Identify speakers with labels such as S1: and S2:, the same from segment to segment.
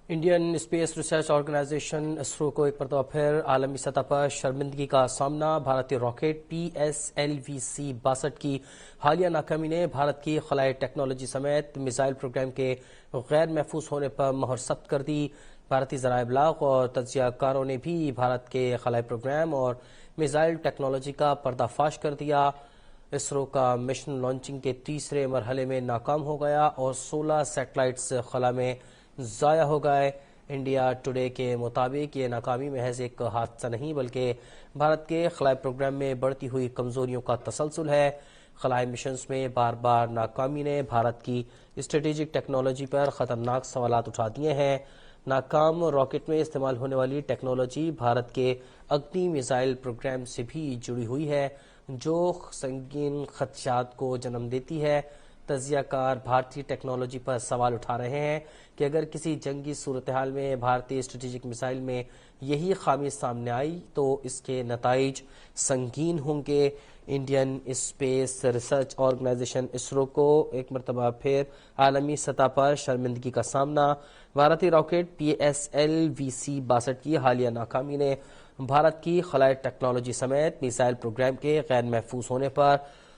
S1: Indian Space Research Organisation ISRO کو ایک مرتبہ پھر عالمی سطح پر شرمندگی کا سامنا۔ بھارتی راکٹ PSLV-62 کی حالیہ ناکامی نے بھارت کی خلائی ٹیکنالوجی سمیت میزائل پروگرام کے غیر محفوظ ہونے پر مہر ثبت کر دی۔ بھارتی ذرائع ابلاغ اور تجزیہ کاروں نے بھی بھارت کے خلائی پروگرام اور میزائل ٹیکنالوجی کا پردہ فاش کر دیا۔ اسرو کا مشن لانچنگ کے تیسرے مرحلے میں ناکام ہو گیا اور 16 سیٹلائٹس خلا میں ضائع ہو گئے۔ انڈیا ٹوڈے کے مطابق یہ ناکامی محض ایک حادثہ نہیں بلکہ بھارت کے خلائی پروگرام میں بڑھتی ہوئی کمزوریوں کا تسلسل ہے۔ خلائی مشنز میں بار بار ناکامی نے بھارت کی اسٹریٹجک ٹیکنالوجی پر خطرناک سوالات اٹھا دیے ہیں۔ ناکام راکٹ میں استعمال ہونے والی ٹیکنالوجی بھارت کے اگنی میزائل پروگرام سے بھی جڑی ہوئی ہے، جو سنگین خدشات کو جنم دیتی ہے۔ تجزیہ کار بھارتی ٹیکنالوجی پر سوال اٹھا رہے ہیں کہ اگر کسی جنگی صورتحال میں بھارتی اسٹریٹجک میزائل میں یہی خامی سامنے آئی تو اس کے نتائج سنگین ہوں گے۔ Indian Space Research Organisation ISRO کو ایک مرتبہ پھر عالمی سطح پر شرمندگی کا سامنا۔ بھارتی راکٹ PSLV-62 کی حالیہ ناکامی نے بھارت کی خلائی ٹیکنالوجی سمیت میزائل پروگرام کے غیر محفوظ ہونے پر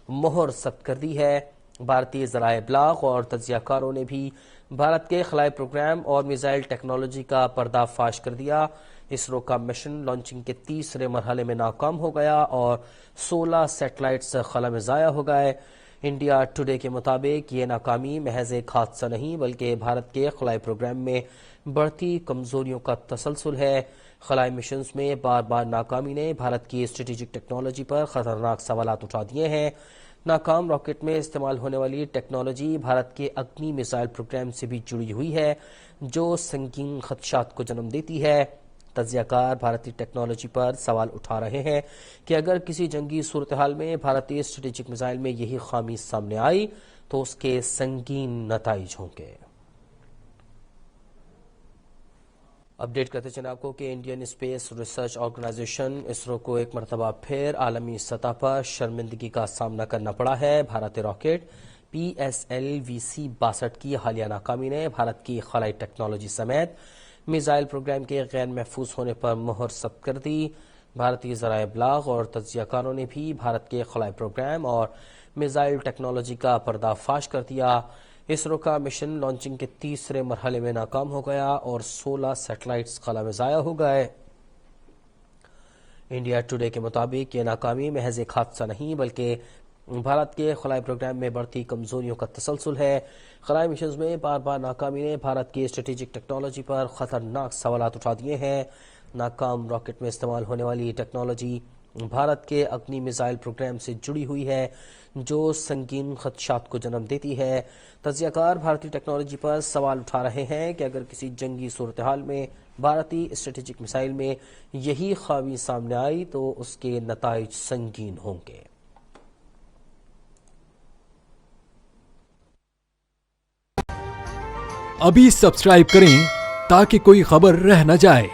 S1: مہر ثبت کر دی ہے۔ بھارتی ذرائع ابلاغ اور تجزیہ کاروں نے بھی بھارت کے خلائی پروگرام اور میزائل ٹیکنالوجی کا پردہ فاش کر دیا۔ اسرو کا مشن لانچنگ کے تیسرے مرحلے میں ناکام ہو گیا اور 16 سیٹلائٹس خلا میں ضائع ہو گئے۔ انڈیا ٹوڈے کے مطابق یہ ناکامی محض ایک حادثہ نہیں بلکہ بھارت کے خلائی پروگرام میں بڑھتی کمزوریوں کا تسلسل ہے۔ خلائی مشنز میں بار بار ناکامی نے بھارت کی اسٹریٹجک ٹیکنالوجی پر خطرناک سوالات اٹھا دیے ہیں۔ ناکام راکٹ میں استعمال ہونے والی ٹیکنالوجی بھارت کے اگنی میزائل پروگرام سے بھی جڑی ہوئی ہے، جو سنگین خدشات کو جنم دیتی ہے۔ تجزیہ کار بھارتی ٹیکنالوجی پر سوال اٹھا رہے ہیں کہ اگر کسی جنگی صورتحال میں بھارتی اسٹریٹجک میزائل میں یہی خامی سامنے آئی تو اس کے سنگین نتائج ہوں گے۔ اپڈیٹ کرتے چلیں آپ کو کہ Indian Space Research Organisation ISRO کو ایک مرتبہ پھر عالمی سطح پر شرمندگی کا سامنا کرنا پڑا ہے۔ بھارتی راکٹ PSLV-62 کی حالیہ ناکامی نے بھارت کی خلائی ٹیکنالوجی سمیت میزائل پروگرام کے غیر محفوظ ہونے پر مہر ثبت کر دی۔ بھارتی ذرائع ابلاغ اور تجزیہ کاروں نے بھی بھارت کے خلائی پروگرام اور میزائل ٹیکنالوجی کا پردہ فاش کر دیا۔ اسرو کا مشن لانچنگ کے تیسرے مرحلے میں ناکام ہو گیا اور 16 سیٹلائٹس خلا میں ضائع ہو گئے۔ انڈیا ٹوڈے کے مطابق یہ ناکامی محض ایک حادثہ نہیں بلکہ بھارت کے خلائی پروگرام میں بڑھتی کمزوریوں کا تسلسل ہے۔ خلائی مشنز میں بار بار ناکامی نے بھارت کی اسٹریٹجک ٹیکنالوجی پر خطرناک سوالات اٹھا دیے ہیں۔ ناکام راکٹ میں استعمال ہونے والی ٹیکنالوجی بھارت کے اگنی میزائل پروگرام سے جڑی ہوئی ہے، جو سنگین خدشات کو جنم دیتی ہے۔ تجزیہ کار بھارتی ٹیکنالوجی پر سوال اٹھا رہے ہیں کہ اگر کسی جنگی صورتحال میں بھارتی اسٹریٹجک میزائل میں یہی خامی سامنے آئی تو اس کے نتائج سنگین ہوں گے۔
S2: ابھی سبسکرائب کریں تاکہ کوئی خبر رہ نہ جائے۔